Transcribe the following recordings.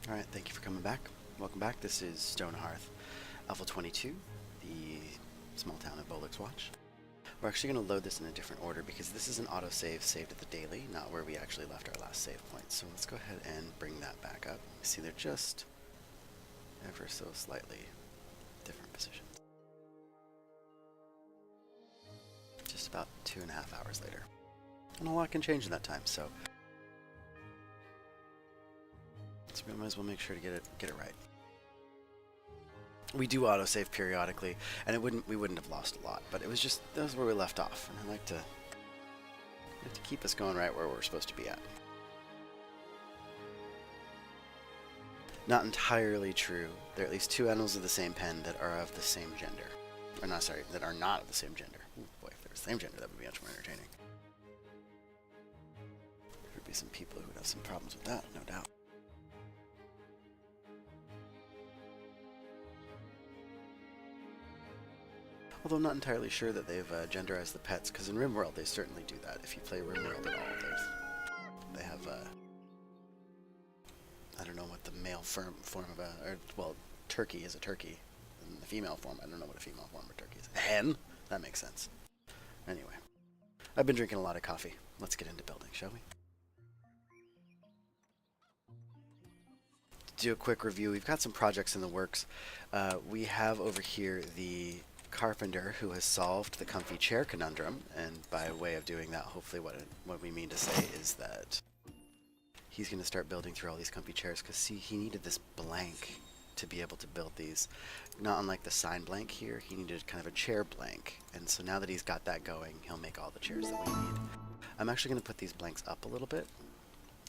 Alright, thank you for coming back. Welcome back. This is Stonehearth, Alpha 22, the small town of Boleik's Watch. We're actually going to load this in a different order because this is an autosave saved at the daily, not where we actually left our last save point. So let's go ahead and bring that back up. You see they're just ever so slightly different positions. Just about 2.5 hours later. And a lot can change in that time, so we might as well make sure to get it right. We do autosave periodically, and we wouldn't have lost a lot, but it was just that was where we left off, and I like to keep us going right where we're supposed to be at. Not entirely true. There are at least 2 animals of the same pen that are of the same gender. Or not, sorry, that are not of the same gender. Ooh, boy, if they were the same gender, that would be much more entertaining. There would be some people who would have some problems with that, no doubt. Although I'm not entirely sure that they've genderized the pets, because in RimWorld they certainly do that. If you play RimWorld at all, they have, I don't know what the male form of well, turkey is a turkey. And the female form, I don't know what a female form of turkey is. A hen? That makes sense. Anyway, I've been drinking a lot of coffee. Let's get into building, shall we? To do a quick review, we've got some projects in the works. We have over here the carpenter who has solved the comfy chair conundrum, and by way of doing that, hopefully what we mean to say is that he's going to start building through all these comfy chairs, because see, he needed this blank to be able to build these. Not unlike the sign blank here, he needed kind of a chair blank, and so now that he's got that going, he'll make all the chairs that we need. I'm actually going to put these blanks up a little bit.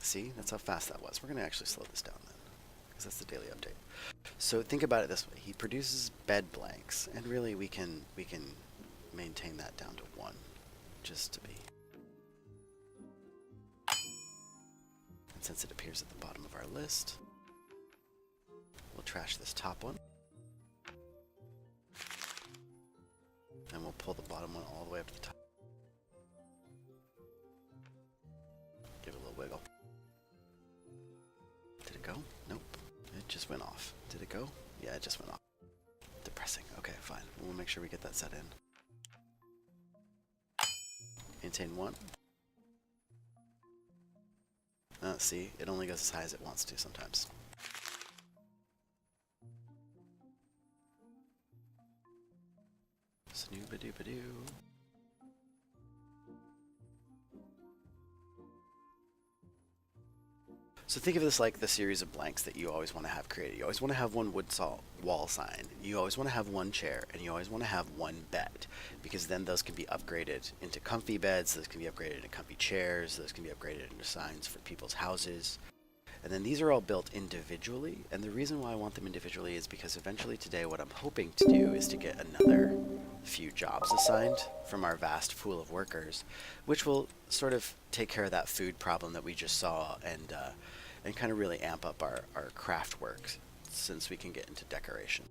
See, that's how fast that was. We're going to actually slow this down then, because that's the daily update. So think about it this way: he produces bed blanks, and really we can maintain that down to 1, just to be. And since it appears at the bottom of our list, we'll trash this top one, and we'll pull the bottom one all the way up to the top. Give it a little wiggle. Did it go? Nope. It just went off. Did it go? Yeah, it just went off. Depressing. Okay, fine. We'll make sure we get that set in. Maintain 1. See, it only goes as high as it wants to sometimes. Snooba-dooba-doo. So think of this like the series of blanks that you always want to have created. You always want to have one wall sign, you always want to have 1 chair, and you always want to have 1 bed, because then those can be upgraded into comfy beds, those can be upgraded into comfy chairs, those can be upgraded into signs for people's houses. And then these are all built individually, and the reason why I want them individually is because eventually today what I'm hoping to do is to get another few jobs assigned from our vast pool of workers, which will sort of take care of that food problem that we just saw, and kind of really amp up our craft work since we can get into decoration.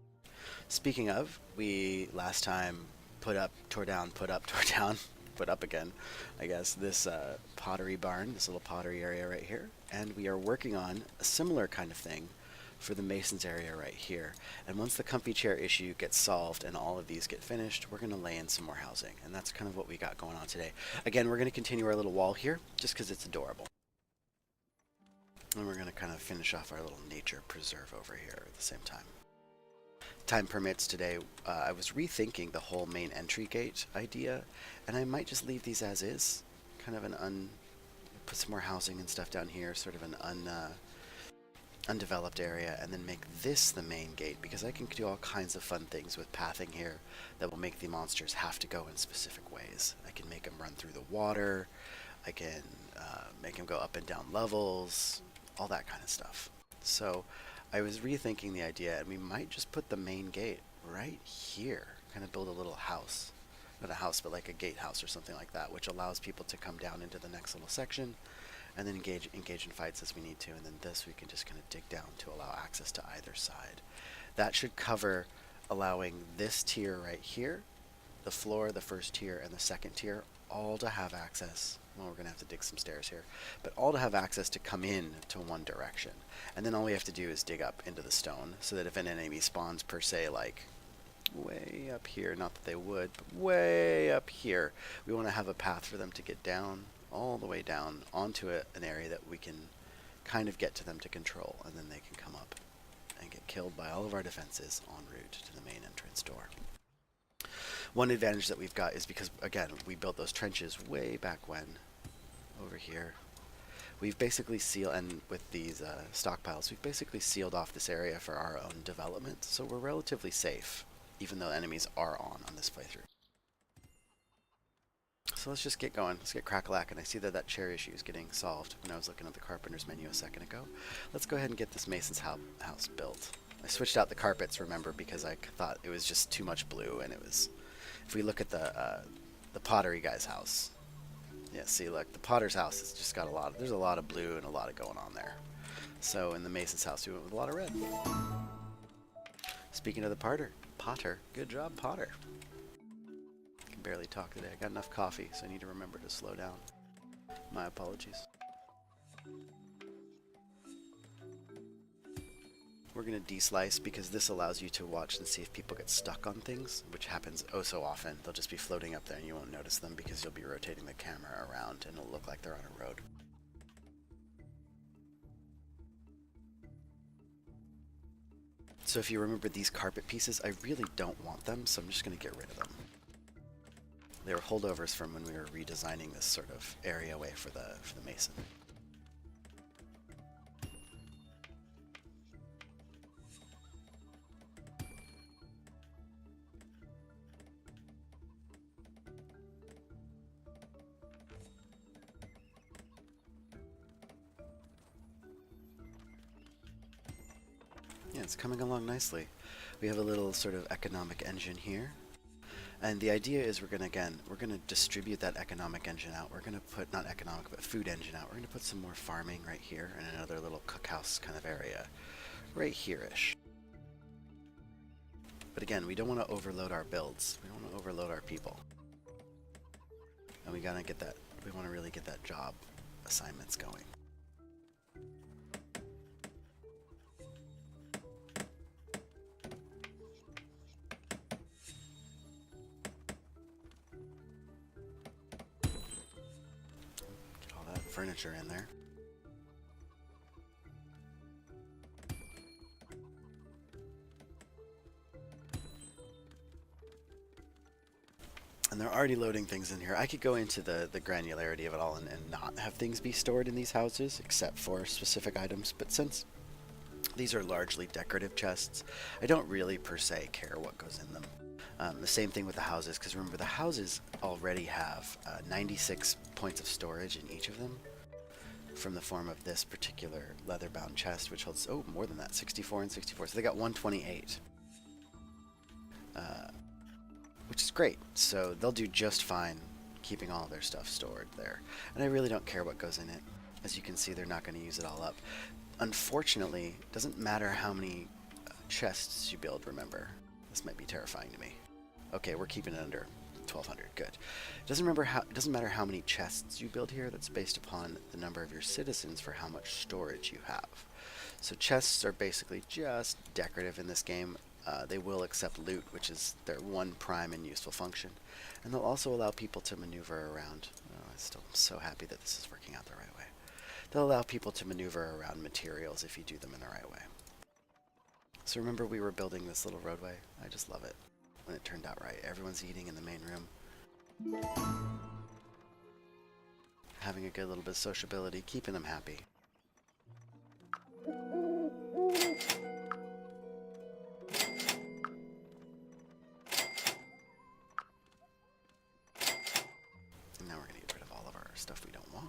Speaking of, we last time put up, tore down, put up, tore down, put up again, I guess, this pottery barn, this little pottery area right here, and we are working on a similar kind of thing for the masons area right here. And once the comfy chair issue gets solved and all of these get finished, we're going to lay in some more housing, and that's kind of what we got going on today. Again, we're going to continue our little wall here just because it's adorable. And we're going to kind of finish off our little nature preserve over here at the same time. Time permits today, I was rethinking the whole main entry gate idea, and I might just leave these as is. Kind of put some more housing and stuff down here, sort of an undeveloped area, and then make this the main gate, because I can do all kinds of fun things with pathing here that will make the monsters have to go in specific ways. I can make them run through the water, I can make them go up and down levels, all that kind of stuff. So I was rethinking the idea, and we might just put the main gate right here, kind of build a little house. Not a house, but like a gatehouse or something like that, which allows people to come down into the next little section and then engage in fights as we need to, and then this we can just kind of dig down to allow access to either side. That should cover allowing this tier right here, the floor, the first tier, and the second tier, all to have access Well, we're going to have to dig some stairs here. But all to have access to come in to one direction. And then all we have to do is dig up into the stone so that if an enemy spawns per se, like way up here, not that they would, but way up here, we want to have a path for them to get down, all the way down onto an area that we can kind of get to them to control, and then they can come up and get killed by all of our defenses en route to the main entrance door. One advantage that we've got is because, again, we built those trenches way back when, over here. We've basically sealed, and with these stockpiles, we've basically sealed off this area for our own development, so we're relatively safe, even though enemies are on this playthrough. So let's just get going. Let's get crack-a-lack, and I see that that chair issue is getting solved when I was looking at the carpenter's menu a second ago. Let's go ahead and get this mason's house built. I switched out the carpets, remember, because I thought it was just too much blue, and it was... If we look at the pottery guy's house, yeah, see, look, the potter's house has just got there's a lot of blue and a lot of going on there. So in the mason's house, we went with a lot of red. Speaking of the Potter, good job, Potter. I can barely talk today. I got enough coffee, so I need to remember to slow down. My apologies. We're going to de-slice because this allows you to watch and see if people get stuck on things, which happens oh so often. They'll just be floating up there and you won't notice them because you'll be rotating the camera around and it'll look like they're on a road. So if you remember these carpet pieces, I really don't want them, so I'm just going to get rid of them. They were holdovers from when we were redesigning this sort of area way for the mason. Yeah, it's coming along nicely. We have a little sort of economic engine here. And the idea is we're going to distribute that economic engine out. We're going to put, not economic, but food engine out. We're going to put some more farming right here and another little cookhouse kind of area right here-ish. But again, we don't want to overload our builds. We don't want to overload our people. And we got to get that, we want to really get that job assignments going. Furniture in there. And they're already loading things in here. I could go into the granularity of it all and not have things be stored in these houses except for specific items, but since these are largely decorative chests, I don't really per se care what goes in them. The same thing with the houses, because remember the houses already have 96 points of storage in each of them from the form of this particular leather-bound chest, which holds, oh, more than that, 64 and 64. So they got 128, which is great. So they'll do just fine keeping all their stuff stored there. And I really don't care what goes in it. As you can see, they're not going to use it all up. Unfortunately, it doesn't matter how many chests you build, remember. This might be terrifying to me. Okay, we're keeping it under 1,200. Good. It doesn't matter how many chests you build here. That's based upon the number of your citizens for how much storage you have. So chests are basically just decorative in this game. They will accept loot, which is their one prime and useful function. And they'll also allow people to maneuver around. Oh, I'm so happy that this is working out the right way. They'll allow people to maneuver around materials if you do them in the right way. So remember we were building this little roadway? I just love it when it turned out right. Everyone's eating in the main room. Having a good little bit of sociability, keeping them happy. And now we're going to get rid of all of our stuff we don't want.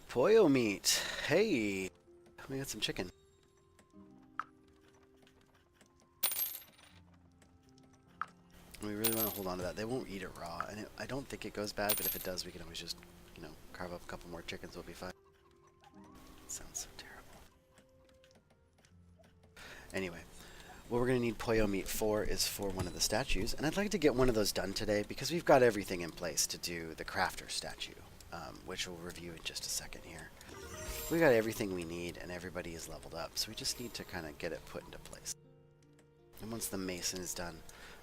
Pollo meat. Hey. We got some chicken. We really want to hold on to that. They won't eat it raw, and I don't think it goes bad, but if it does, we can always just, you know, carve up a couple more chickens, we'll be fine. It sounds so terrible. Anyway, what we're going to need Pollo meat for is for one of the statues, and I'd like to get one of those done today because we've got everything in place to do the crafter statue, which we'll review in just a second here. We got everything we need, and everybody is leveled up, so we just need to kind of get it put into place. And once the mason is done,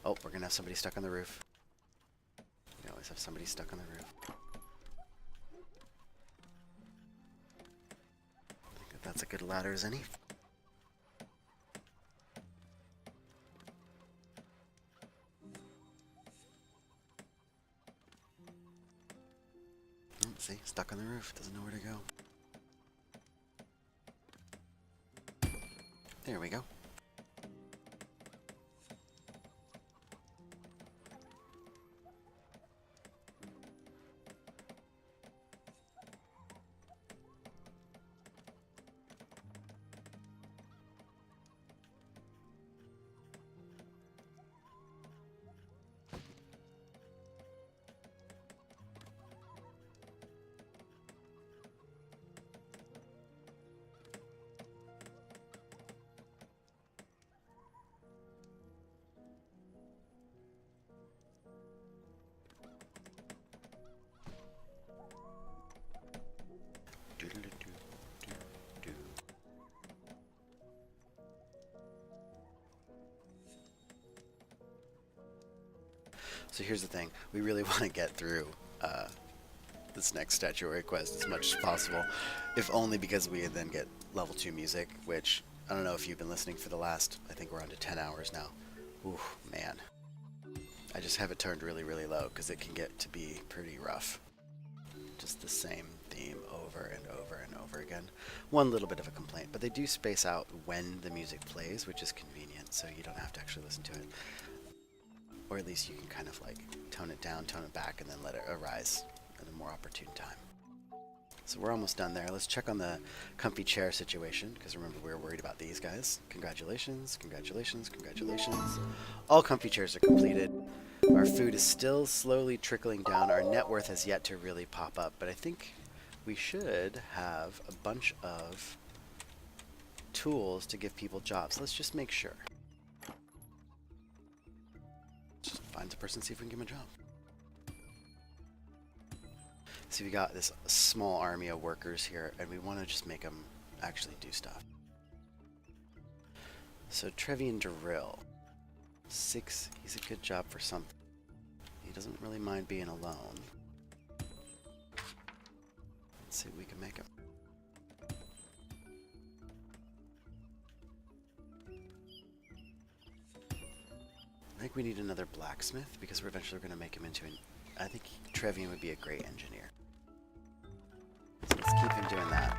oh, we're going to have somebody stuck on the roof. We always have somebody stuck on the roof. I think that's a good ladder as any. Oh, see, stuck on the roof, doesn't know where to go. There we go. So here's the thing, we really want to get through this next statuary quest as much as possible, if only because we then get level 2 music, which, I don't know if you've been listening for the last, I think we're on to 10 hours now. Ooh, man. I just have it turned really, really low, because it can get to be pretty rough. Just the same theme over and over and over again. One little bit of a complaint, but they do space out when the music plays, which is convenient, so you don't have to actually listen to it. Or at least you can kind of like tone it down, tone it back, and then let it arise at a more opportune time. So we're almost done there. Let's check on the comfy chair situation, because remember we were worried about these guys. Congratulations, congratulations, congratulations. All comfy chairs are completed. Our food is still slowly trickling down. Our net worth has yet to really pop up, but I think we should have a bunch of tools to give people jobs. Let's just make sure. Just find the person, see if we can give him a job. See, we got this small army of workers here, and we want to just make them actually do stuff. So Trevian Drill, 6. He's a good job for something. He doesn't really mind being alone. Let's see if we can make him. I think we need another blacksmith, because we're eventually going to make him into an... I think Trevian would be a great engineer. So let's keep him doing that.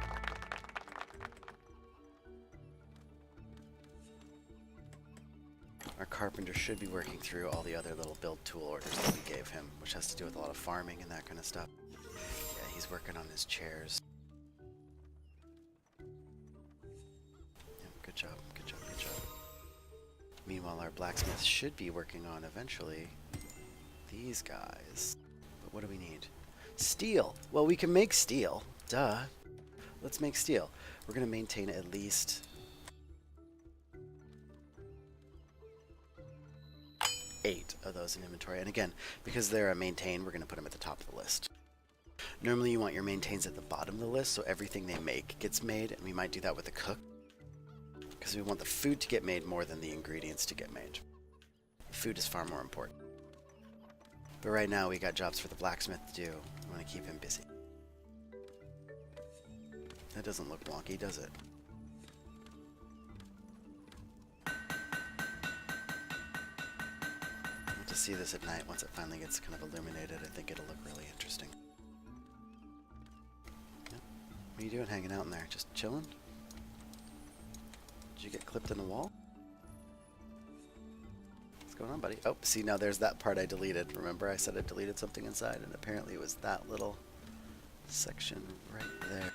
Our carpenter should be working through all the other little build tool orders that we gave him, which has to do with a lot of farming and that kind of stuff. Yeah, he's working on his chairs. Yeah, good job, good job, good job. Meanwhile, our blacksmith should be working on, eventually, these guys. But what do we need? Steel! Well, we can make steel. Duh. Let's make steel. We're going to maintain at least 8 of those in inventory. And again, because they're a maintain, we're going to put them at the top of the list. Normally, you want your maintains at the bottom of the list, so everything they make gets made. And we might do that with the cook, because we want the food to get made more than the ingredients to get made. Food is far more important. But right now we got jobs for the blacksmith to do. We want to keep him busy. That doesn't look wonky, does it? We'll just see this at night. Once it finally gets kind of illuminated, I think it'll look really interesting. Yep. What are you doing hanging out in there? Just chilling? Did you get clipped in the wall? What's going on, buddy? Oh, see, now there's that part I deleted. Remember I said I deleted something inside, and apparently it was that little section right there.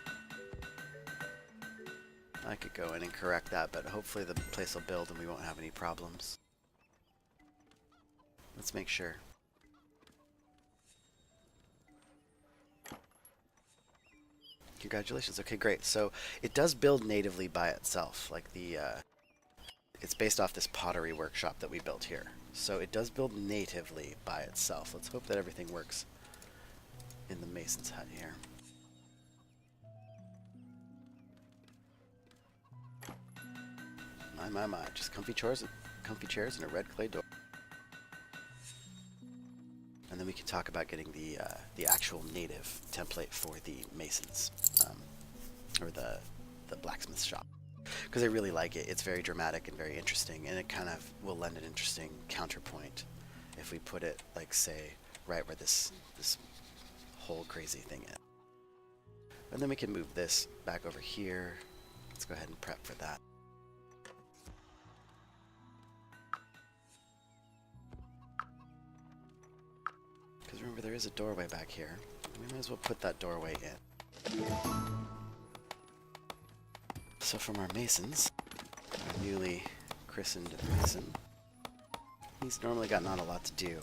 I could go in and correct that, but hopefully the place will build and we won't have any problems. Let's make sure. Congratulations. Okay, great. So it does build natively by itself. Like it's based off this pottery workshop that we built here. So it does build natively by itself. Let's hope that everything works in the mason's hut here. My. Just comfy chairs and a red clay door. And then we can talk about getting the actual native template for the masons, or the blacksmith shop, because I really like it. It's very dramatic and very interesting, and it kind of will lend an interesting counterpoint if we put it, like, say, right where this whole crazy thing is. And then we can move this back over here. Let's go ahead and prep for that. Because remember, there is a doorway back here. We might as well put that doorway in. So from our masons, our newly christened mason, he's normally got not a lot to do.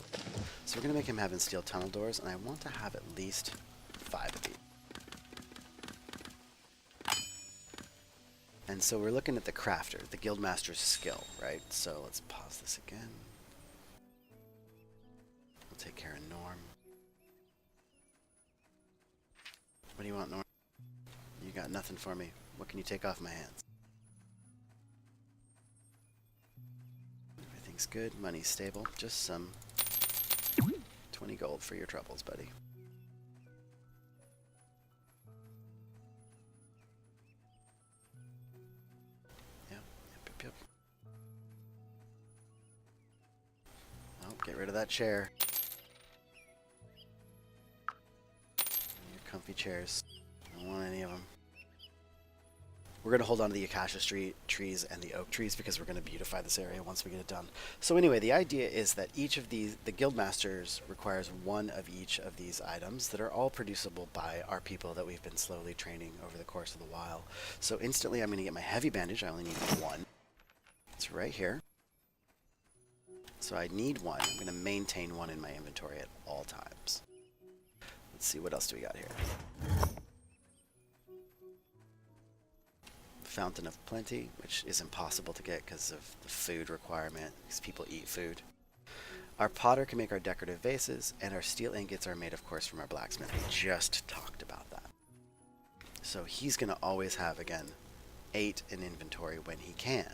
So we're going to make him having steel tunnel doors, and I want to have at least 5 of these. And so we're looking at the crafter, the guildmaster's skill, right? So let's pause this again. We'll take care of Norm. What do you want, Norm? You got nothing for me. What can you take off my hands? Everything's good. Money's stable. Just some 20 gold for your troubles, buddy. Yep. Oh, get rid of that chair. Your comfy chairs. I don't want any of them. We're going to hold on to the acacia trees and the oak trees because we're going to beautify this area once we get it done. So anyway, the idea is that each of these, the guildmasters requires one of each of these items that are all producible by our people that we've been slowly training over the course of the while. So instantly I'm going to get my heavy bandage. I only need 1. It's right here. So I need 1. I'm going to maintain 1 in my inventory at all times. Let's see, what else do we got here? Fountain of Plenty, which is impossible to get because of the food requirement, because people eat food. Our potter can make our decorative vases, and our steel ingots are made, of course, from our blacksmith. We just talked about that. So he's going to always have, again, 8 in inventory when he can.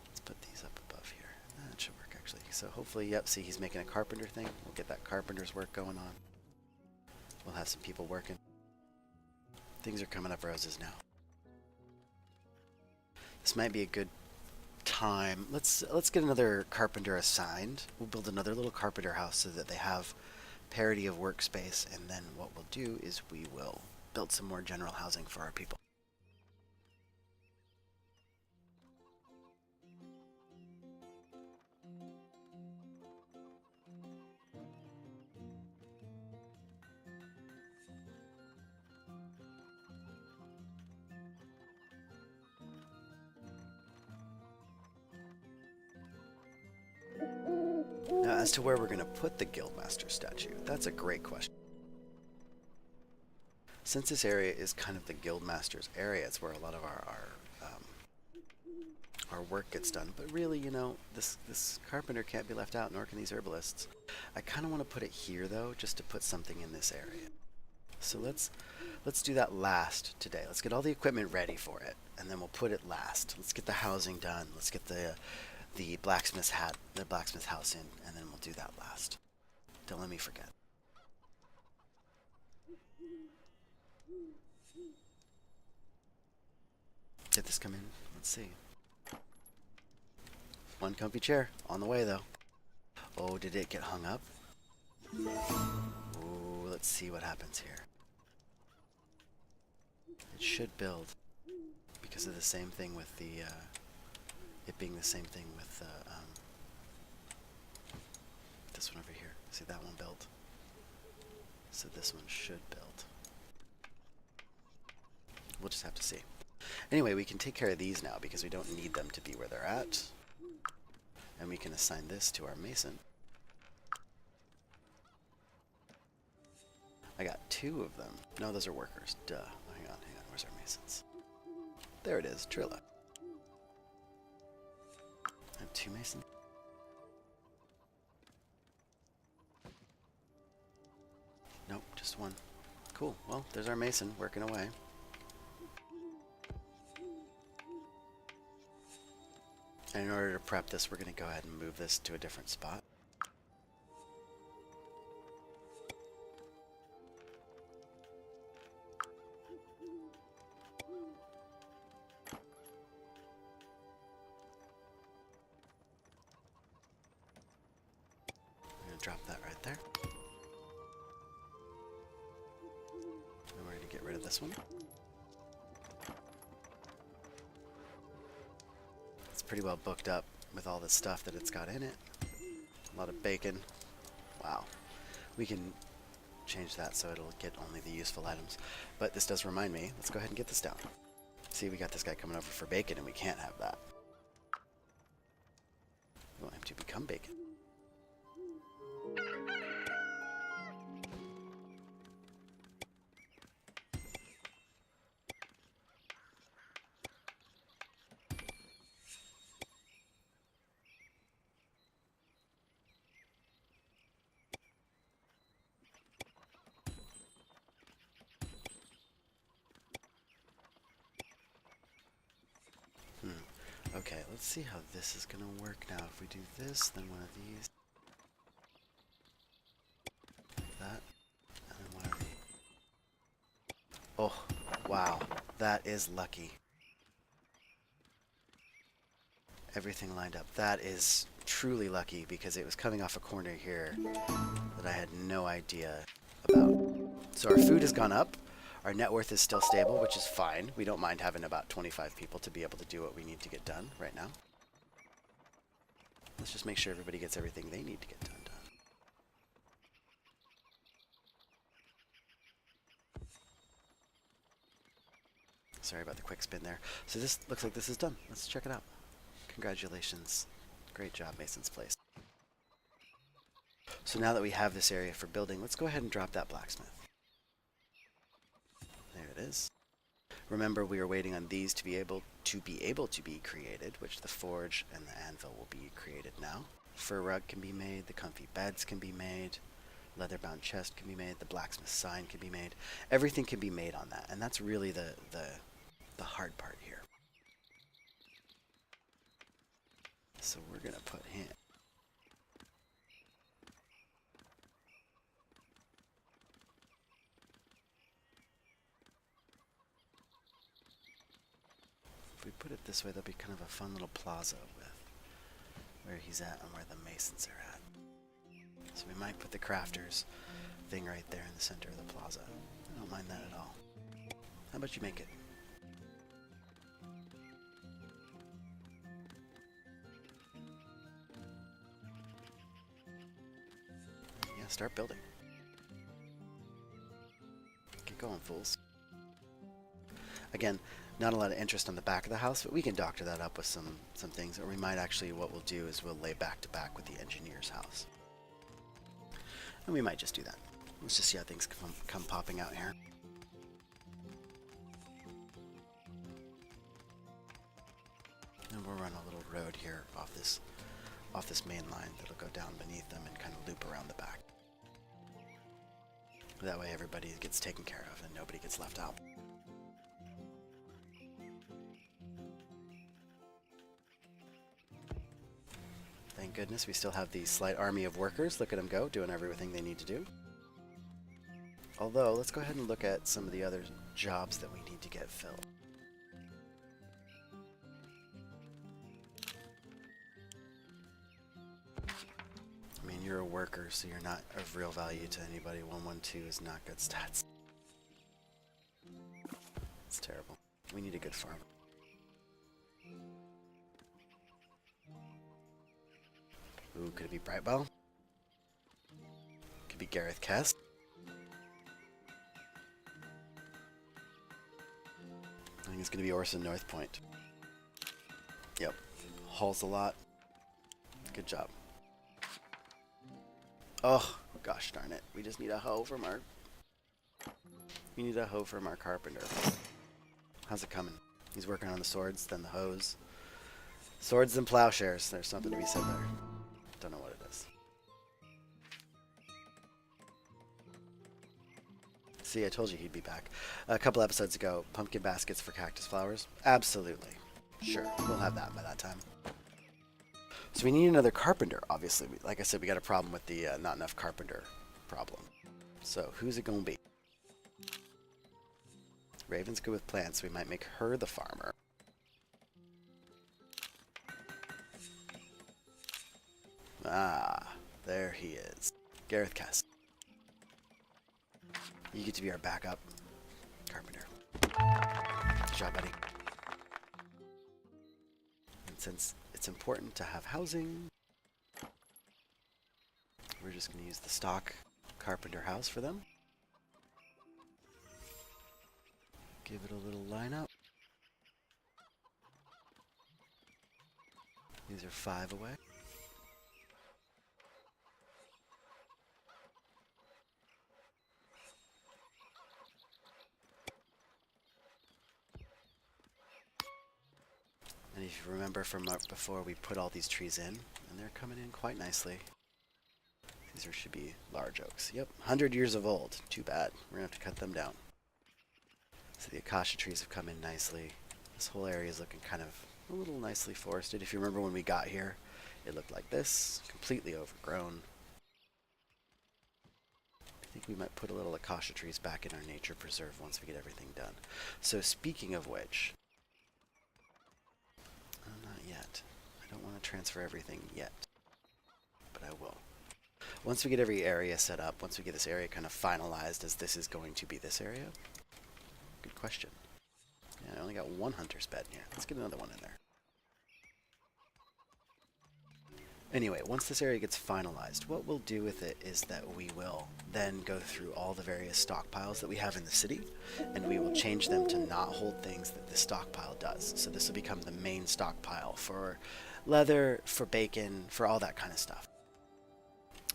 Let's put these up above here. That should work, actually. So hopefully, yep, see, he's making a carpenter thing. We'll get that carpenter's work going on. We'll have some people working. Things are coming up roses now. This might be a good time. Let's get another carpenter assigned. We'll build another little carpenter house so that they have parity of workspace, and then what we'll do is we will build some more general housing for our people. Now, as to where we're going to put the Guildmaster statue, that's a great question. Since this area is kind of the Guildmaster's area, it's where a lot of our work gets done. But really, you know, this carpenter can't be left out, nor can these herbalists. I kind of want to put it here, though, just to put something in this area. So let's do that last today. Let's get all the equipment ready for it, and then we'll put it last. Let's get the housing done. Let's get the blacksmith's house in, and then we'll do that last. Don't let me forget. Did this come in? Let's see. One comfy chair on the way, though. Oh, did it get hung up? Ooh, let's see what happens here. It should build because of the same thing with the it being the same thing with this one over here. See, that one built. So this one should build. We'll just have to see. Anyway, we can take care of these now because we don't need them to be where they're at. And we can assign this to our mason. I got 2 of them. No, those are workers. Duh. Hang on. Where's our masons? There it is. Trilla. I have 2 masons. Nope, just 1. Cool. Well, there's our mason working away. And in order to prep this, we're going to go ahead and move this to a different spot. I'm going to drop that right there. And we're going to get rid of this one. Pretty well booked up with all the stuff that it's got in it. A lot of bacon. Wow. We can change that so it'll get only the useful items. But this does remind me, let's go ahead and get this down. See, we got this guy coming over for bacon and we can't have that. We want him to become bacon. Okay, let's see how this is going to work now. If we do this, then one of these. Like that. And then one of these. Oh, wow. That is lucky. Everything lined up. That is truly lucky because it was coming off a corner here that I had no idea about. So our food has gone up. Our net worth is still stable, which is fine. We don't mind having about 25 people to be able to do what we need to get done right now. Let's just make sure everybody gets everything they need to get done. Sorry about the quick spin there. So this looks like this is done. Let's check it out. Congratulations. Great job, Mason's Place. So now that we have this area for building, let's go ahead and drop that blacksmith. There it is. Remember, we are waiting on these to be able to be created, which the forge and the anvil will be created now. Fur rug can be made, the comfy beds can be made, leather-bound chest can be made, the blacksmith sign can be made. Everything can be made on that, and that's really the hard part here. So we're gonna put him. If we put it this way, there'll be kind of a fun little plaza with where he's at and where the masons are at. So we might put the crafters thing right there in the center of the plaza. I don't mind that at all. How about you make it? Yeah, start building. Get going, fools. Again, not a lot of interest on the back of the house, but we can doctor that up with some things. Or we might actually, what we'll do is we'll lay back to back with the engineer's house. And we might just do that. Let's just see how things come popping out here. And we'll run a little road here off this main line that'll go down beneath them and kind of loop around the back. That way everybody gets taken care of and nobody gets left out. Thank goodness we still have the slight army of workers. Look at them go, doing everything they need to do. Although, let's go ahead and look at some of the other jobs that we need to get filled. I mean, you're a worker, so you're not of real value to anybody. 112 is not good stats. It's terrible. We need a good farmer. Ooh, could it be Brightwell? Could be Gareth Kest. I'm think it's going to be Orson North Point. Yep. Hauls a lot. Good job. Oh, gosh darn it. We just need a hoe from our... We need a hoe from our carpenter. How's it coming? He's working on the swords, then the hoes. Swords and plowshares. There's something to be said there. Don't know what it is. See, I told you he'd be back. A couple episodes ago, pumpkin baskets for cactus flowers. Absolutely. Sure, we'll have that by that time. So we need another carpenter, obviously. Like I said, we got a problem with the not enough carpenter problem. So who's it going to be? Raven's good with plants, so we might make her the farmer. Ah, there he is. Gareth Cass. You get to be our backup carpenter. Good job, buddy. And since it's important to have housing, we're just going to use the stock carpenter house for them. Give it a little lineup. These are 5 away. And if you remember from before, we put all these trees in, and they're coming in quite nicely. These should be large oaks. Yep, 100 years of old. Too bad. We're going to have to cut them down. So the acacia trees have come in nicely. This whole area is looking kind of a little nicely forested. If you remember when we got here, it looked like this, completely overgrown. I think we might put a little acacia trees back in our nature preserve once we get everything done. So speaking of which, not yet. I don't want to transfer everything yet, but I will. Once we get every area set up, once we get this area kind of finalized as this is going to be this area. Good question. Yeah, I only got 1 hunter's bed here. Let's get another one in there. Anyway, once this area gets finalized, what we'll do with it is that we will then go through all the various stockpiles that we have in the city, and we will change them to not hold things that the stockpile does. So this will become the main stockpile for leather, for bacon, for all that kind of stuff,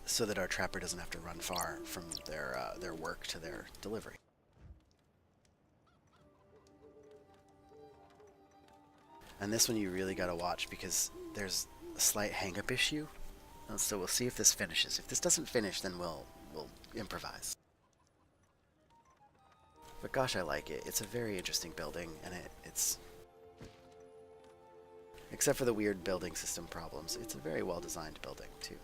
so that our trapper doesn't have to run far from their work to their delivery. And this one you really got to watch because there's a slight hang-up issue. And so we'll see if this finishes. If this doesn't finish, then we'll improvise. But gosh, I like it. It's a very interesting building, and it's... Except for the weird building system problems, it's a very well-designed building, too.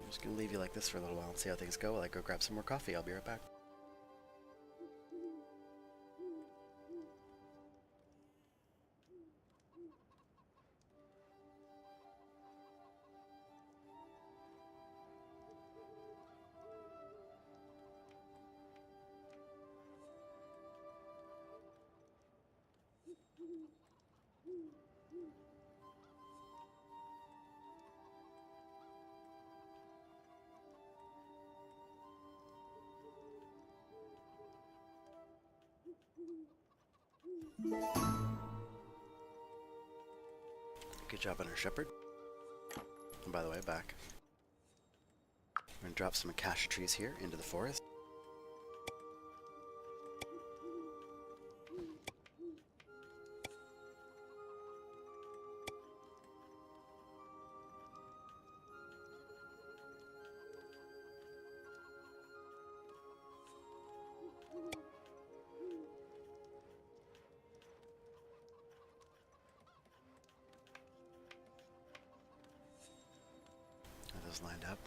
I'm just going to leave you like this for a little while and see how things go while I go grab some more coffee. I'll be right back. Good job on our shepherd. And by the way, back. We're going to drop some acacia trees here into the forest. Lined up.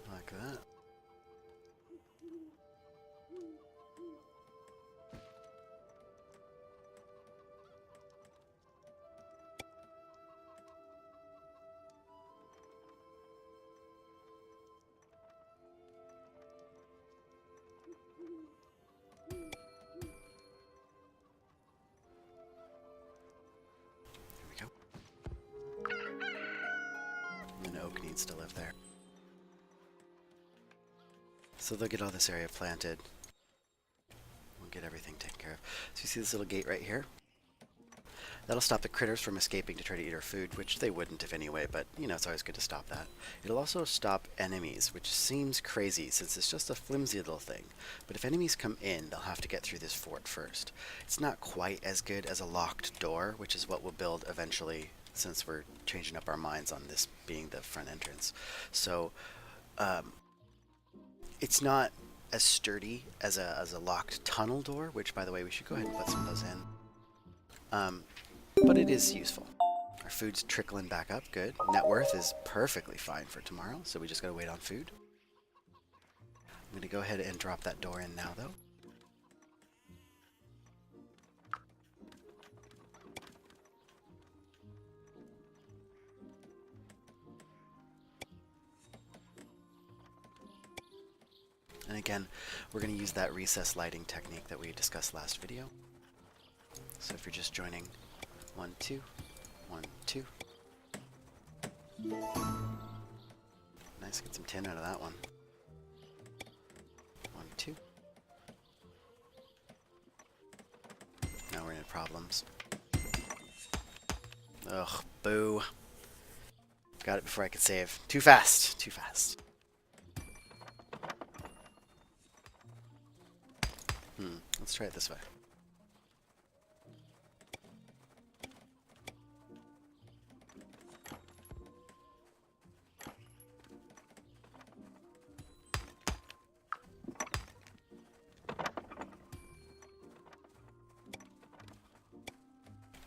Like that. needs to live there. So they'll get all this area planted. We'll get everything taken care of. So you see this little gate right here? That'll stop the critters from escaping to try to eat our food, which they wouldn't if anyway, but, you know, it's always good to stop that. It'll also stop enemies, which seems crazy since it's just a flimsy little thing. But if enemies come in, they'll have to get through this fort first. It's not quite as good as a locked door, which is what we'll build eventually, since we're changing up our minds on this being the front entrance. So, it's not as sturdy as a locked tunnel door, which, by the way, we should go ahead and put some of those in. But it is useful. Our food's trickling back up, good. Net worth is perfectly fine for tomorrow, so we just gotta wait on food. I'm gonna go ahead and drop that door in now, though. And again, we're gonna use that recess lighting technique that we discussed last video. So if you're just joining, 1, 2, 1, 2. Nice, get some tin out of that one. 1, 2. Now we're into problems. Ugh, boo. Got it before I could save. Too fast, too fast. Let's try it this way.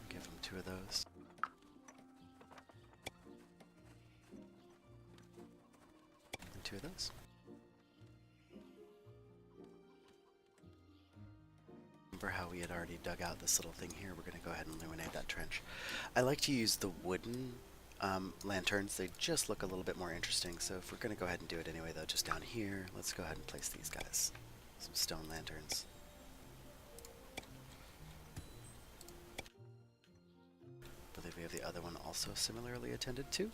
Give them 2 of those. And 2 of those. Remember how we had already dug out this little thing here? We're going to go ahead and illuminate that trench. I like to use the wooden lanterns. They just look a little bit more interesting. So if we're going to go ahead and do it anyway, though, just down here, let's go ahead and place these guys. Some stone lanterns. I believe we have the other one also similarly attended to.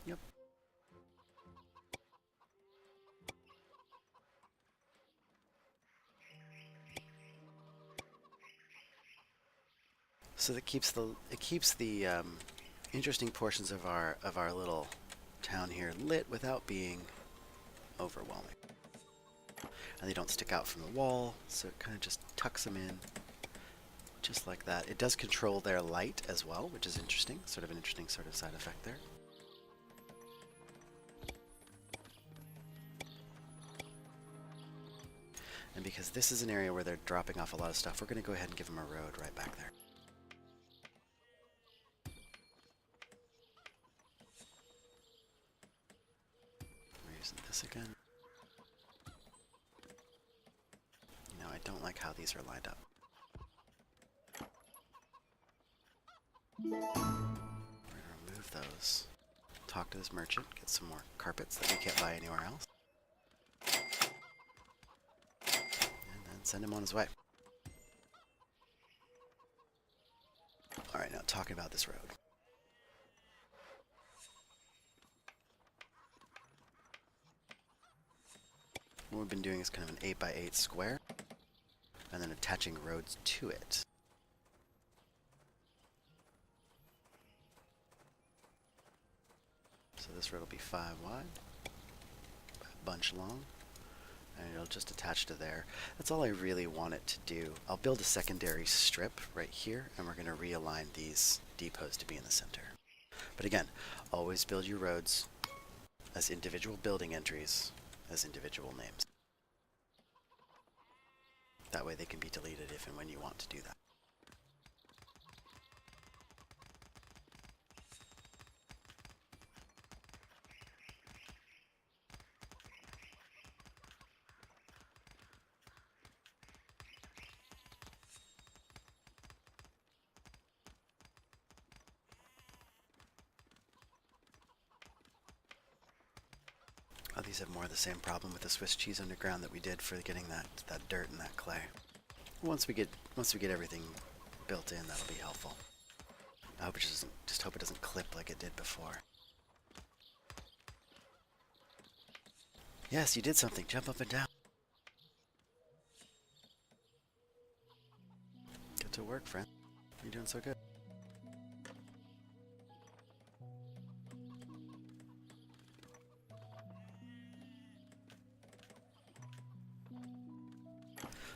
Yep. So that keeps the interesting portions of our little town here lit without being overwhelming. And they don't stick out from the wall, so it kind of just tucks them in, just like that. It does control their light as well, which is interesting, sort of an interesting sort of side effect there. And because this is an area where they're dropping off a lot of stuff, we're going to go ahead and give them a road right back there. We're using this again. You know, I don't like how these are lined up. We're going to remove those. Talk to this merchant, get some more carpets that we can't buy anywhere else. And then send him on his way. Alright, now talking about this road. What we've been doing is kind of an 8x8 square, and then attaching roads to it. So this road will be 5 wide, a bunch long, and it'll just attach to there. That's all I really want it to do. I'll build a secondary strip right here, and we're going to realign these depots to be in the center. But again, always build your roads as individual building entries, as individual names. That way they can be deleted if and when you want to do that. Oh, these have more of the same problem with the Swiss cheese underground that we did for getting that dirt and that clay. Once we get everything built in, that'll be helpful. I hope it just hope it doesn't clip like it did before. Yes, you did something. Jump up and down. Get to work, friend. You're doing so good.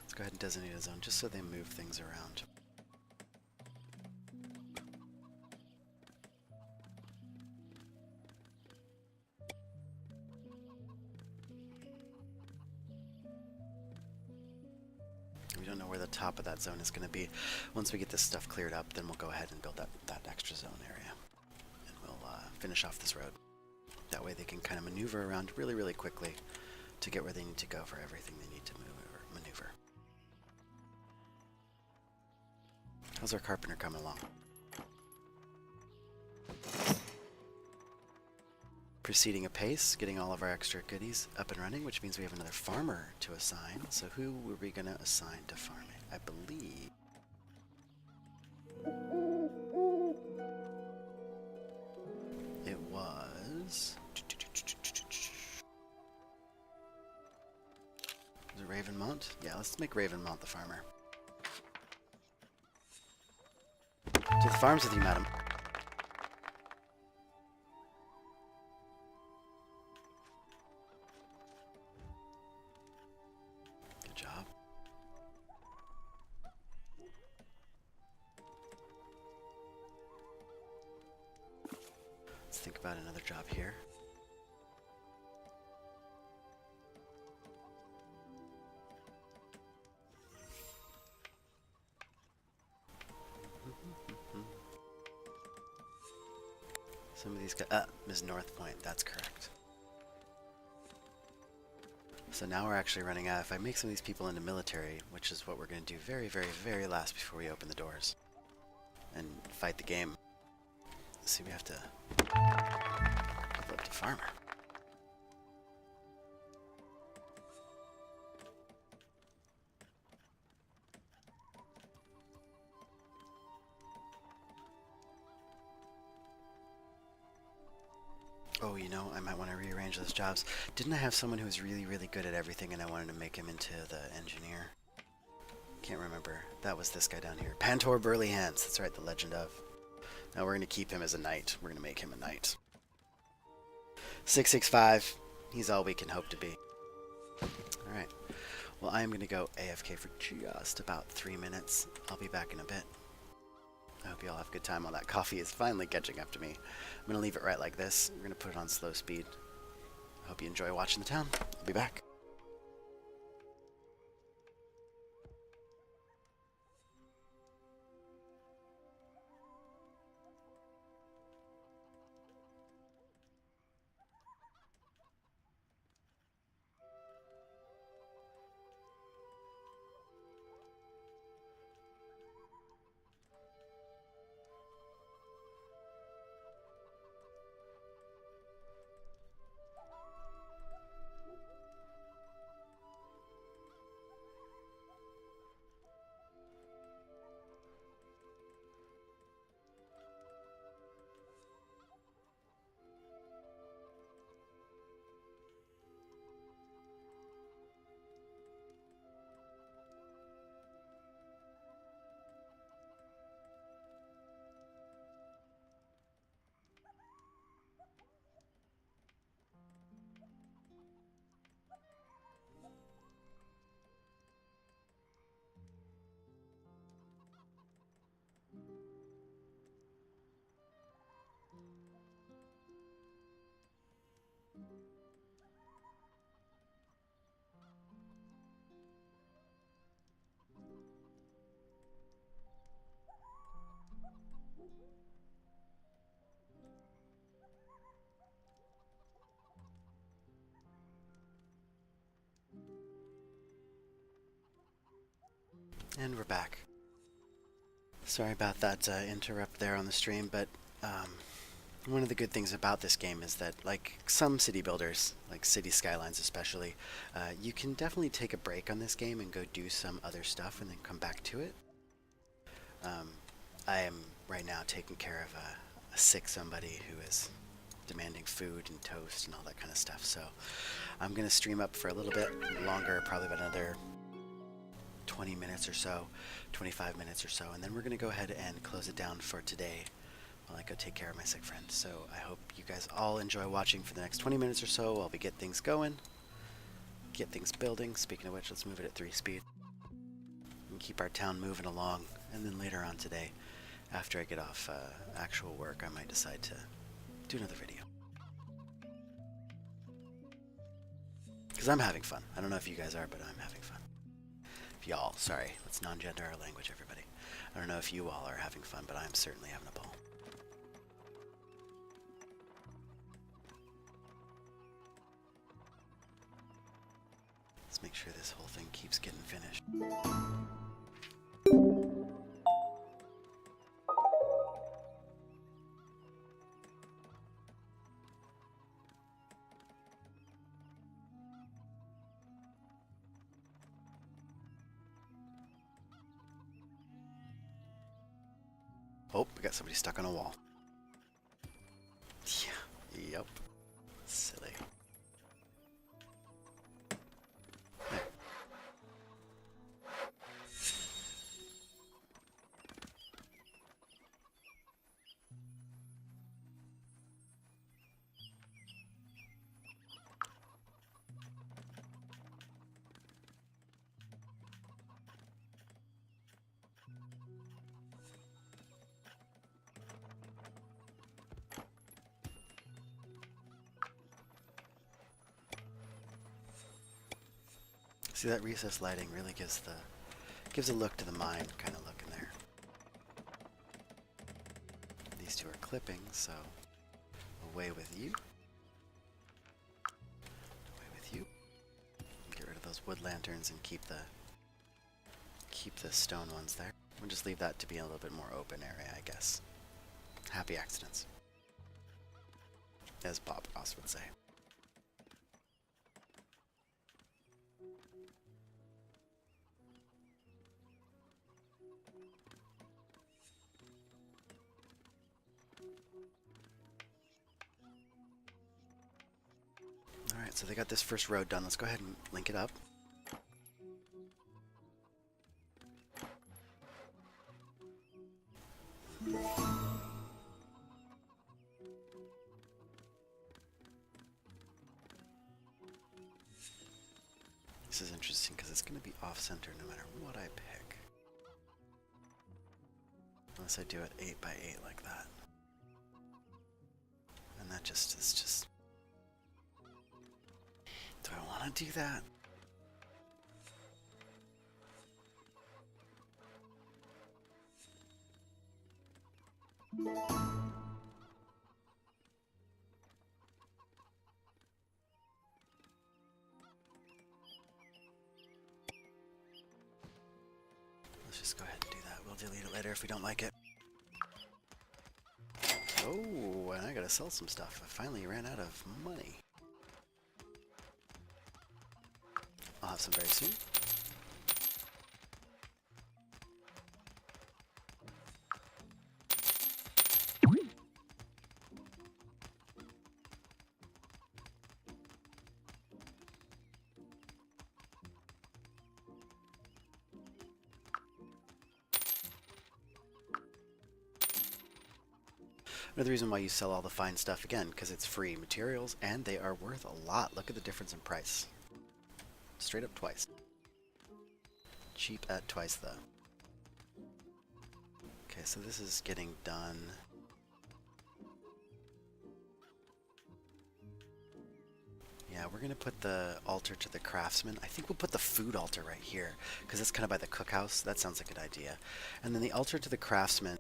Let's go ahead and designate a zone just so they move things around. We don't know where the top of that zone is going to be. Once we get this stuff cleared up, then we'll go ahead and build that extra zone area. And we'll finish off this road. That way they can kind of maneuver around really, really quickly to get where they need to go for everything they need to maneuver. How's our carpenter coming along? Proceeding apace, getting all of our extra goodies up and running, which means we have another farmer to assign. So who were we going to assign to farming? I believe... it was... Was it Ravenmont? Yeah, let's make Ravenmont the farmer. To the farms with you, madam. Good job. Let's think about another job here. Some of these guys... Ms. North Point, that's correct. So now we're actually running out. If I make some of these people into military, which is what we're going to do very, very, very last before we open the doors and fight the game. Let's see, we have to level up to farmer. Oh, you know, I might want to rearrange those jobs. Didn't I have someone who was really, really good at everything and I wanted to make him into the engineer? Can't remember. That was this guy down here. Pantor Burly Hands. That's right, the legend of. Now we're going to keep him as a knight. We're going to make him a knight. 665. He's all we can hope to be. Alright. Well, I am going to go AFK for just about 3 minutes. I'll be back in a bit. I hope you all have a good time. All that coffee is finally catching up to me. I'm going to leave it right like this. We're going to put it on slow speed. I hope you enjoy watching the town. I'll be back. And we're back. Sorry about that interrupt there on the stream, but one of the good things about this game is that, like some city builders, like City Skylines especially, you can definitely take a break on this game and go do some other stuff and then come back to it. I am right now taking care of a sick somebody who is demanding food and toast and all that kind of stuff. So I'm going to stream up for a little bit longer, probably about another 20 minutes or so, 25 minutes or so, and then we're going to go ahead and close it down for today while I go take care of my sick friend. So I hope you guys all enjoy watching for the next 20 minutes or so while we get things going, get things building. Speaking of which, let's move it at 3 speed and keep our town moving along. And then later on today, after I get off actual work, I might decide to do another video. Because I'm having fun. I don't know if you guys are, but I'm having fun. Y'all, sorry, let's non-gender our language, everybody. I don't know if you all are having fun, but I'm certainly having a ball. Let's make sure this whole thing keeps getting finished. Oh, we got somebody stuck on a wall. Yeah, yep. Silly. Hey. See, that recessed lighting really gives a look to the mine kind of look in there. These two are clipping, so away with you. Away with you. Get rid of those wood lanterns and keep the stone ones there. We'll just leave that to be a little bit more open area, I guess. Happy accidents, as Bob Ross would say. Alright, so they got this first road done. Let's go ahead and link it up. This is interesting because it's going to be off-center no matter what I pick. Unless I do it 8 by 8 like that. And that just is just... Do I want to do that? Let's just go ahead and do that. We'll delete it later if we don't like it. Oh, and I gotta sell some stuff. I finally ran out of money. I'll have some very soon. Another reason why you sell all the fine stuff, again, because it's free materials and they are worth a lot. Look at the difference in price. Straight up twice. Cheap at twice, though. Okay, so this is getting done. Yeah, we're going to put the altar to the craftsman. I think we'll put the food altar right here, because that's kind of by the cookhouse. That sounds like a good idea. And then the altar to the craftsman,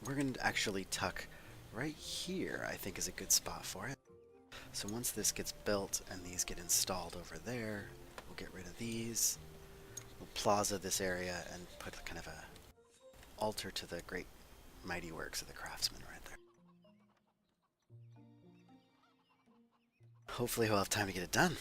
we're going to actually tuck right here, I think is a good spot for it. So once this gets built and these get installed over there, we'll get rid of these. We'll plaza this area and put kind of a altar to the great mighty works of the craftsman right there. Hopefully he'll have time to get it done.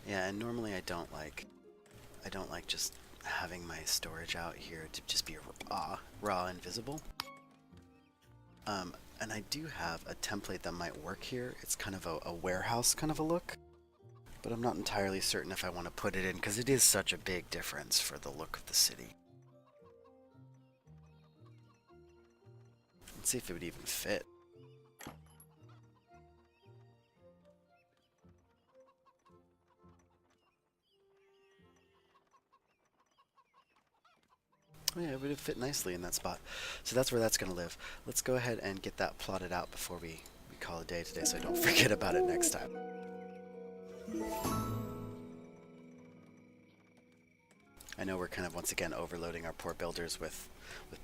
Yeah, and normally I don't like just having my storage out here to just be raw and visible. And I do have a template that might work here. It's kind of a warehouse kind of a look, but I'm not entirely certain if I want to put it in because it is such a big difference for the look of the city. Let's see if it would even fit. Oh yeah, it would have fit nicely in that spot. So that's where that's going to live. Let's go ahead and get that plotted out before we call it a day today so I don't forget about it next time. I know we're kind of once again overloading our poor builders with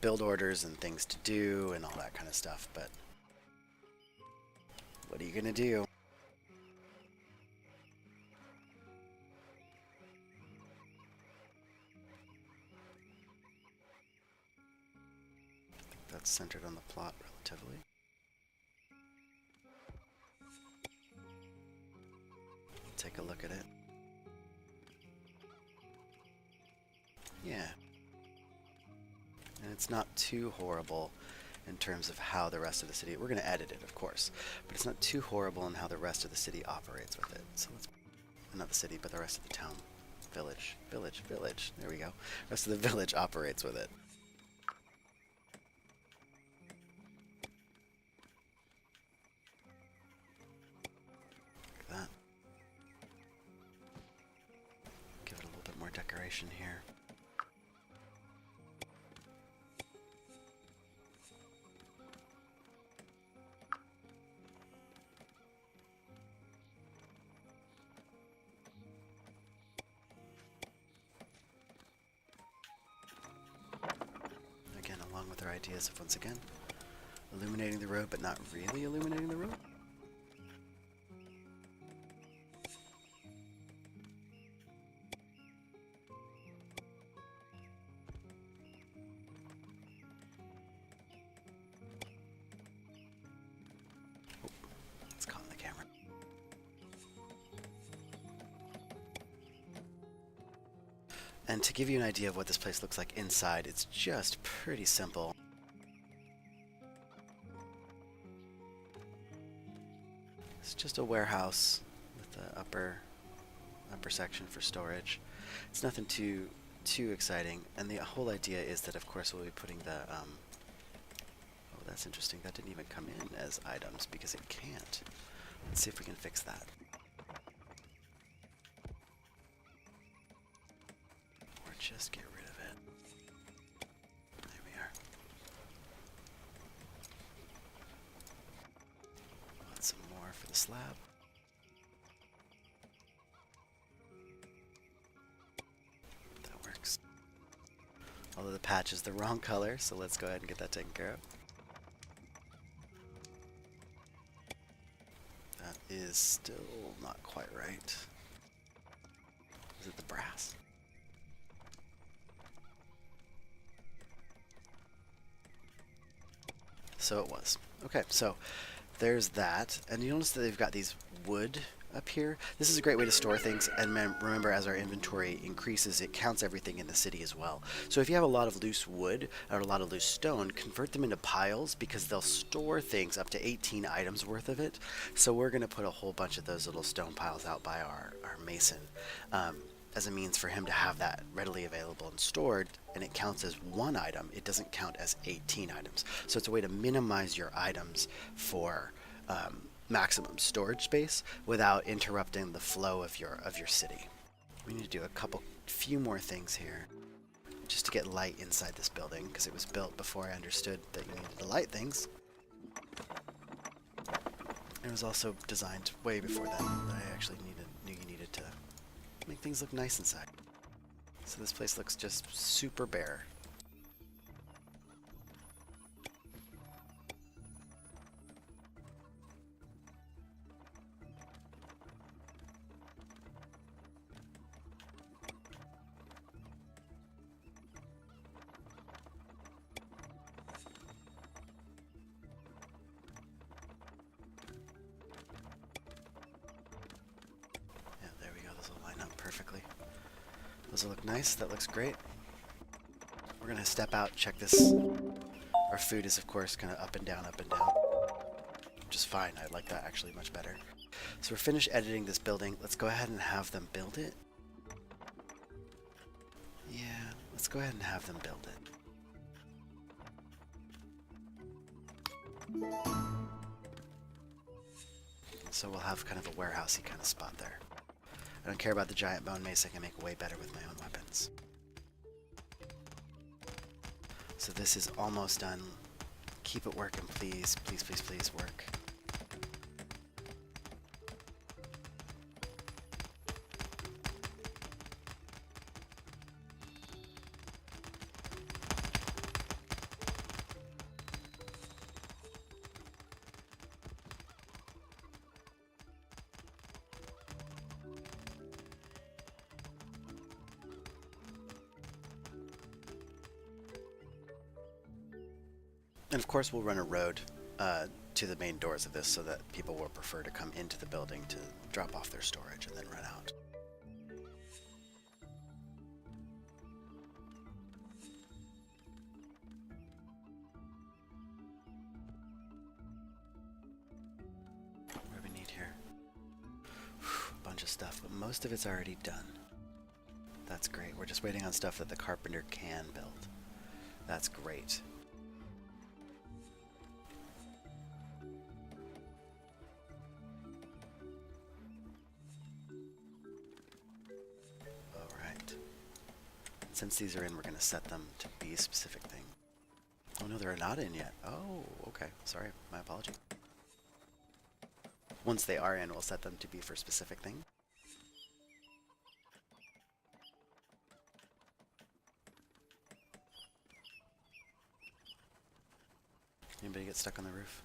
build orders and things to do and all that kind of stuff, but what are you going to do? That's centered on the plot relatively. Take a look at it. Yeah. And it's not too horrible in terms of how the rest of the city, we're going to edit it of course, but it's not too horrible in how the rest of the city operates with it. So let's, not the city, but the rest of the town, village, there we go. The rest of the village operates with it. Look at that. Give it a little bit more decoration here. Again, along with our ideas of, once again, illuminating the road, but not really illuminating the road. Oh, it's caught in the camera. And to give you an idea of what this place looks like inside, it's just pretty simple. It's just a warehouse with the upper section for storage. It's nothing too exciting, and the whole idea is that of course we'll be putting the oh, that's interesting, that didn't even come in as items because it can't. Let's see if we can fix that. Or just get rid of it. There we are. Want some more for the slab. Although the patch is the wrong color, so let's go ahead and get that taken care of. That is still not quite right. Is it the brass? So it was. Okay, so there's that. And you notice that they've got these wood up here. This is a great way to store things, and remember, as our inventory increases, it counts everything in the city as well. So if you have a lot of loose wood or a lot of loose stone, convert them into piles because they'll store things up to 18 items worth of it. So we're going to put a whole bunch of those little stone piles out by our mason as a means for him to have that readily available and stored, and it counts as one item. It doesn't count as 18 items. So it's a way to minimize your items for maximum storage space without interrupting the flow of your city. We need to do a few more things here just to get light inside this building because it was built before I understood that you needed to light things. It was also designed way before then that I actually knew you needed to make things look nice inside. So this place looks just super bare. Does it look nice? That looks great. We're gonna step out, check this. Our food is, of course, kind of up and down, which is fine. I like that actually much better. So we're finished editing this building. Let's go ahead and have them build it. Yeah, let's go ahead and have them build it. So we'll have kind of a warehousey kind of spot there. I don't care about the giant bone mace. I can make way better with my own weapons. So this is almost done. Keep it working, please. Please, please, please work. And of course we'll run a road to the main doors of this so that people will prefer to come into the building to drop off their storage and then run out. What do we need here? A bunch of stuff, but most of it's already done. That's great. We're just waiting on stuff that the carpenter can build. That's great. Since these are in, we're going to set them to be a specific thing. Oh no, they're not in yet. Oh, okay. Sorry, my apology. Once they are in, we'll set them to be for a specific thing. Anybody get stuck on the roof?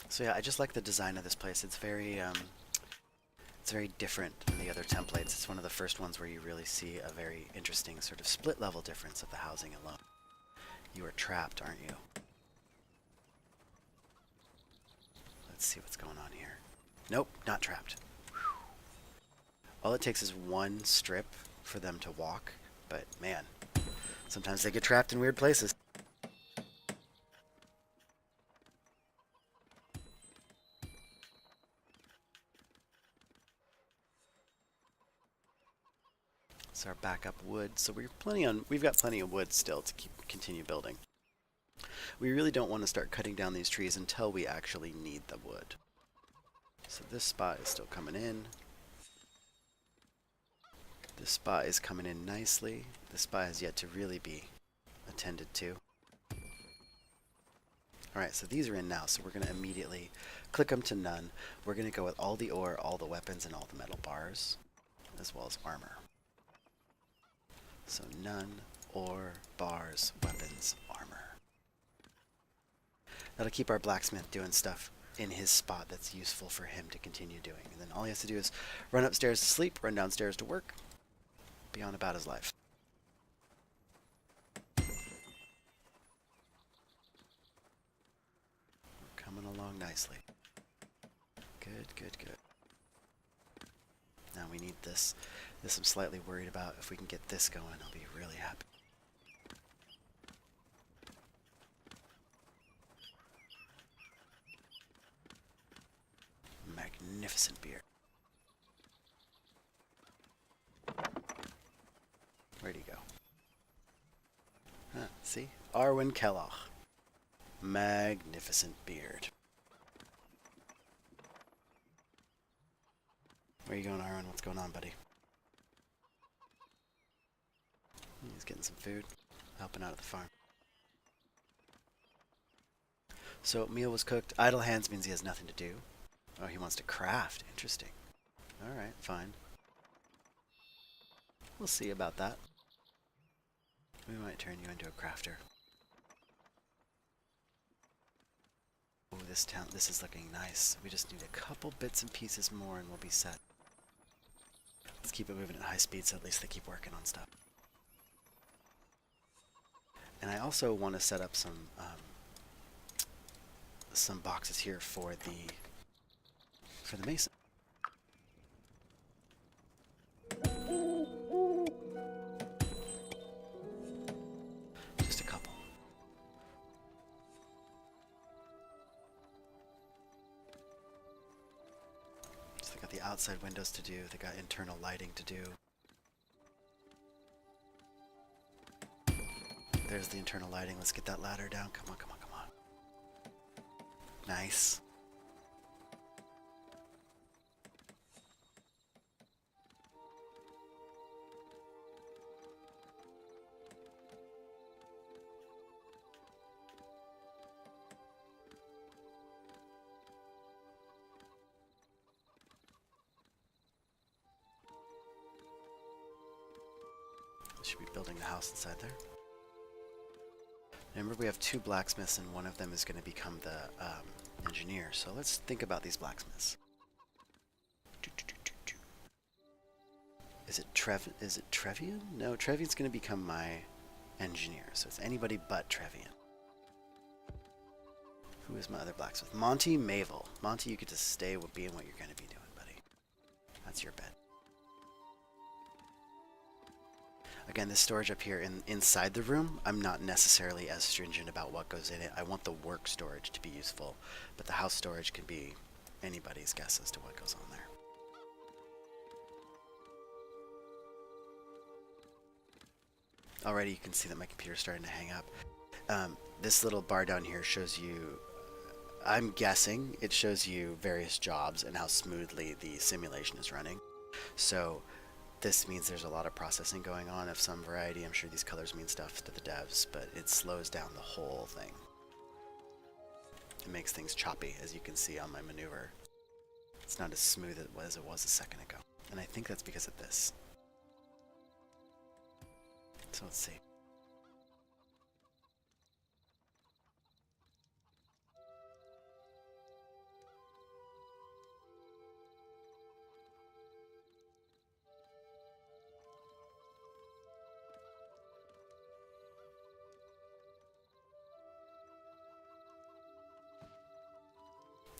So yeah, I just like the design of this place. It's very different than the other templates. It's one of the first ones where you really see a very interesting sort of split level difference of the housing alone. You are trapped, aren't you? Let's see what's going on here. Nope, not trapped. Whew. All it takes is one strip for them to walk, but man, sometimes they get trapped in weird places. Our backup wood, so we've got plenty of wood still to continue building. We really don't want to start cutting down these trees until we actually need the wood. So this spot is still coming in. This spot is coming in nicely. This spot has yet to really be attended to. Alright, so these are in now, so we're going to immediately click them to none. We're going to go with all the ore, all the weapons, and all the metal bars, as well as armor. So none, ore, bars, weapons, armor. That'll keep our blacksmith doing stuff in his spot that's useful for him to continue doing. And then all he has to do is run upstairs to sleep, run downstairs to work, be on about his life. We're coming along nicely. Good, good, good. Now we need this. This I'm slightly worried about. If we can get this going, I'll be really happy. Magnificent beer. Where'd he go? Huh, see? Arwen Kellogg. Magnificent beard. Where you going, Arwen? What's going on, buddy? He's getting some food, helping out at the farm. So, meal was cooked. Idle hands means he has nothing to do. Oh, he wants to craft. Interesting. Alright, fine. We'll see about that. We might turn you into a crafter. Oh, this is looking nice. We just need a couple bits and pieces more and we'll be set. Let's keep it moving at high speed so at least they keep working on stuff. And I also want to set up some boxes here for the for the mason. Just a couple. So they got the outside windows to do, they got internal lighting to do. There's the internal lighting. Let's get that ladder down. Come on, come on, come on. Nice. Should be building the house inside there. Remember, we have 2 blacksmiths, and one of them is going to become the engineer. So let's think about these blacksmiths. Is it Trevian? No, Trevian's going to become my engineer. So it's anybody but Trevian. Who is my other blacksmith? Monty Mavel. Monty, you get to stay with being what you're going to be doing, buddy. That's your bed. Again, this storage up here inside the room, I'm not necessarily as stringent about what goes in it. I want the work storage to be useful, but the house storage can be anybody's guess as to what goes on there. Already you can see that my computer's starting to hang up. This little bar down here shows you, I'm guessing, it shows you various jobs and how smoothly the simulation is running. So this means there's a lot of processing going on of some variety. I'm sure these colors mean stuff to the devs, but it slows down the whole thing. It makes things choppy, as you can see on my maneuver. It's not as smooth as it was a second ago. And I think that's because of this. So let's see.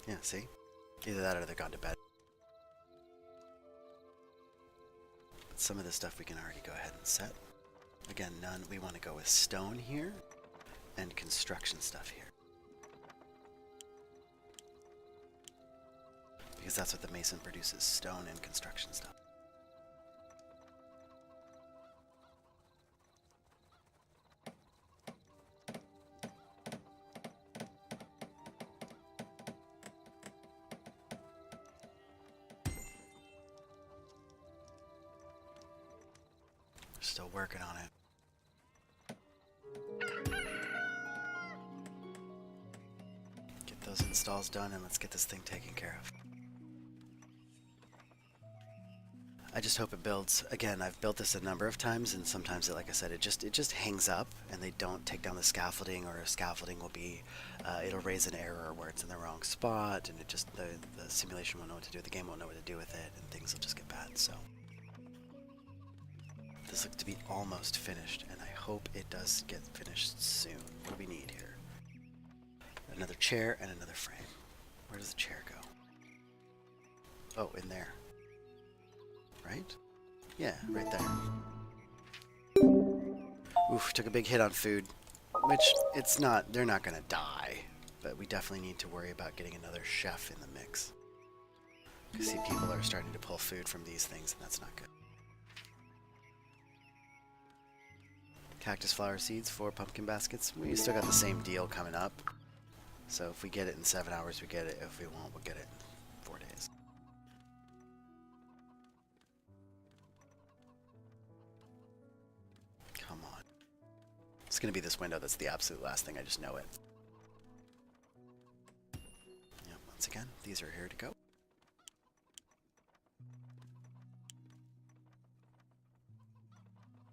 Yeah, see? Either that or they've gone to bed. But some of this stuff we can already go ahead and set. Again, none. We want to go with stone here and construction stuff here. Because that's what the mason produces, stone and construction stuff. Still working on it. Get those installs done and let's get this thing taken care of. I just hope it builds. Again, I've built this a number of times, and sometimes, like I said, it just hangs up, and they don't take down the scaffolding, or a scaffolding will be, it'll raise an error where it's in the wrong spot, and it just the simulation won't know what to do, the game won't know what to do with it, and things will just get bad. So this looks to be almost finished, and I hope it does get finished soon. What do we need here? Another chair and another frame. Where does the chair go? Oh, in there. Right? Yeah, right there. Oof, took a big hit on food, which it's not, they're not gonna die, but we definitely need to worry about getting another chef in the mix. You see, people are starting to pull food from these things, and that's not good. Cactus flower seeds, 4 pumpkin baskets. We still got the same deal coming up. So if we get it in 7 hours, we get it. If we won't, we'll get it in 4 days. Come on. It's going to be this window that's the absolute last thing. I just know it. Yep, once again, these are here to go.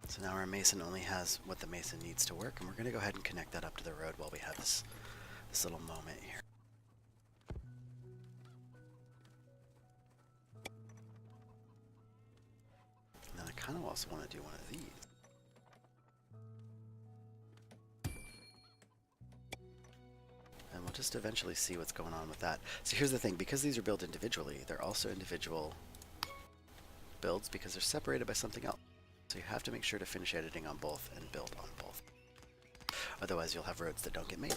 So now our mason only has what the mason needs to work, and we're going to go ahead and connect that up to the road while we have this little moment here. And then I kind of also want to do one of these. And we'll just eventually see what's going on with that. So here's the thing, because these are built individually, they're also individual builds because they're separated by something else. So you have to make sure to finish editing on both and build on both. Otherwise you'll have roads that don't get made.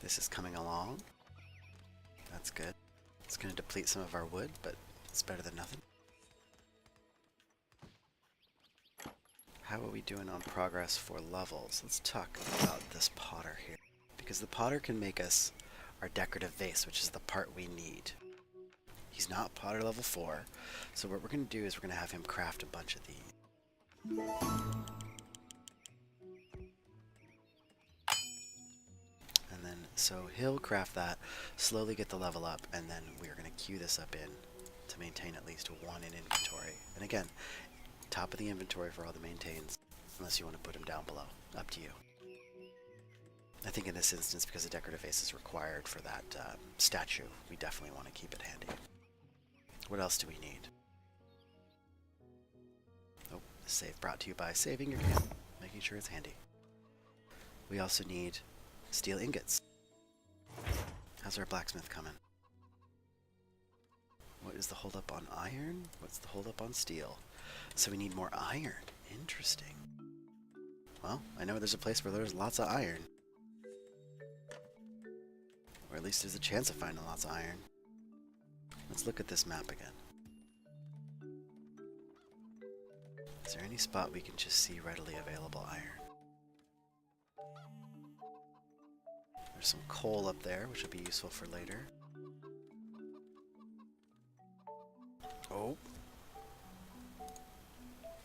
This is coming along. That's good. It's going to deplete some of our wood, but it's better than nothing. How are we doing on progress for levels? Let's talk about this potter here. Because the potter can make us our decorative vase, which is the part we need. He's not potter level 4, so what we're going to do is we're going to have him craft a bunch of these. And then, so he'll craft that, slowly get the level up, and then we're going to queue this up in to maintain at least 1 in inventory. And again, top of the inventory for all the maintains, unless you want to put them down below. Up to you. I think in this instance, because the decorative vase is required for that statue, we definitely want to keep it handy. What else do we need? Oh, save brought to you by saving your game, making sure it's handy. We also need steel ingots. How's our blacksmith coming? What is the holdup on iron? What's the holdup on steel? So we need more iron. Interesting. Well, I know there's a place where there's lots of iron. Or at least there's a chance of finding lots of iron. Let's look at this map again. Is there any spot we can just see readily available iron? There's some coal up there, which will be useful for later. Oh.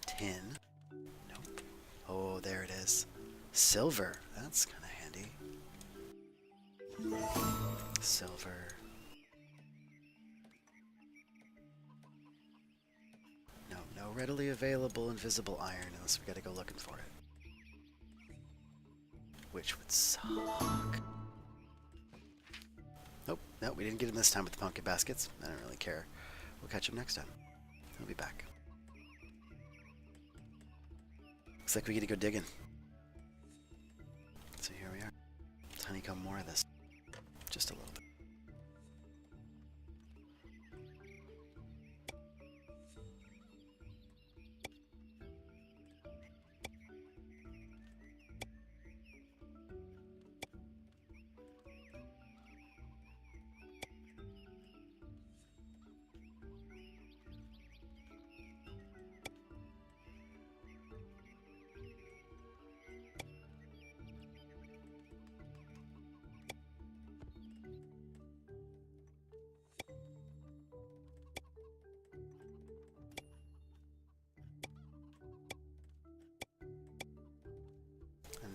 Tin. Nope. Oh, there it is. Silver. That's kind of handy. Silver. No readily available invisible iron unless we gotta go looking for it. Which would suck. Nope, we didn't get him this time with the pumpkin baskets. I don't really care. We'll catch him next time. He'll be back. Looks like we get to go digging. So here we are. Let's honeycomb more of this. Just a little bit.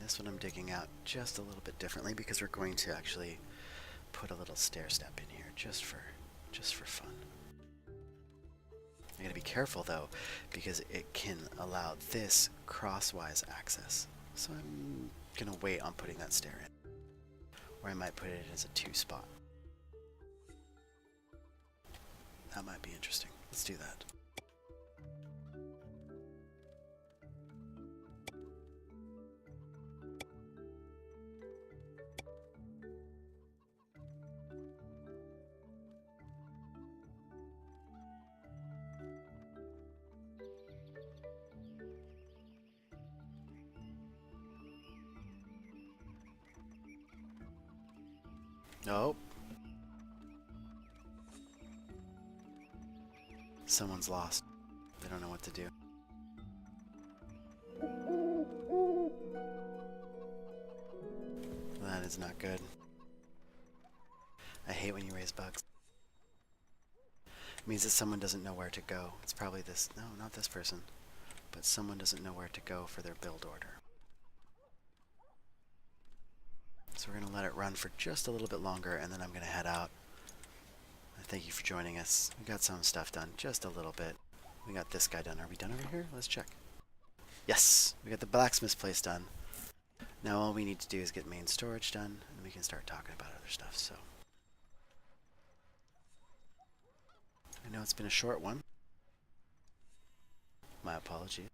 This one I'm digging out just a little bit differently because we're going to actually put a little stair step in here just for fun. I gotta be careful though because it can allow this crosswise access. So I'm gonna wait on putting that stair in. Or I might put it as a 2 spot. That might be interesting. Let's do that. Nope. Someone's lost. They don't know what to do. That is not good. I hate when you raise bugs. It means that someone doesn't know where to go. It's probably this. No, not this person. But someone doesn't know where to go for their build order. So we're going to let it run for just a little bit longer, and then I'm going to head out. Thank you for joining us. We got some stuff done, just a little bit. We got this guy done. Are we done over here? Let's check. Yes, we got the blacksmith's place done. Now all we need to do is get main storage done, and we can start talking about other stuff. So I know it's been a short one. My apologies.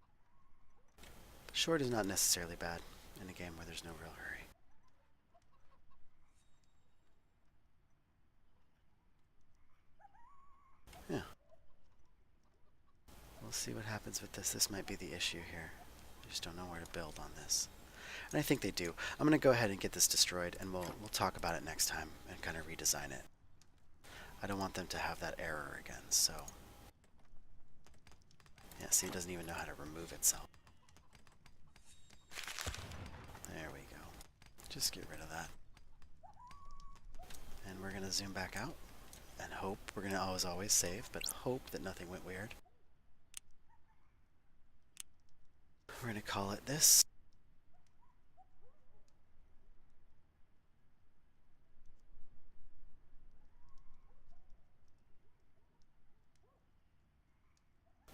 Short is not necessarily bad. in a game where there's no real hurry. Yeah. We'll see what happens with this. This might be the issue here. I just don't know where to build on this. And I think they do. I'm going to go ahead and get this destroyed, and we'll talk about it next time and kind of redesign it. I don't want them to have that error again, so... Yeah, see, it doesn't even know how to remove itself. There we go. Just get rid of that. And we're going to zoom back out and hope. We're going to always save, but hope that nothing went weird. We're going to call it this.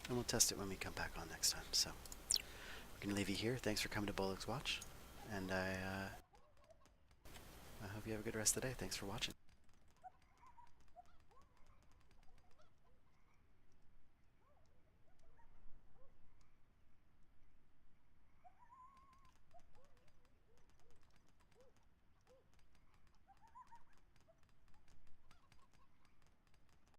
And we'll test it when we come back on next time. So we're going to leave you here. Thanks for coming to Boleik's Watch. And I hope you have a good rest of the day. Thanks for watching.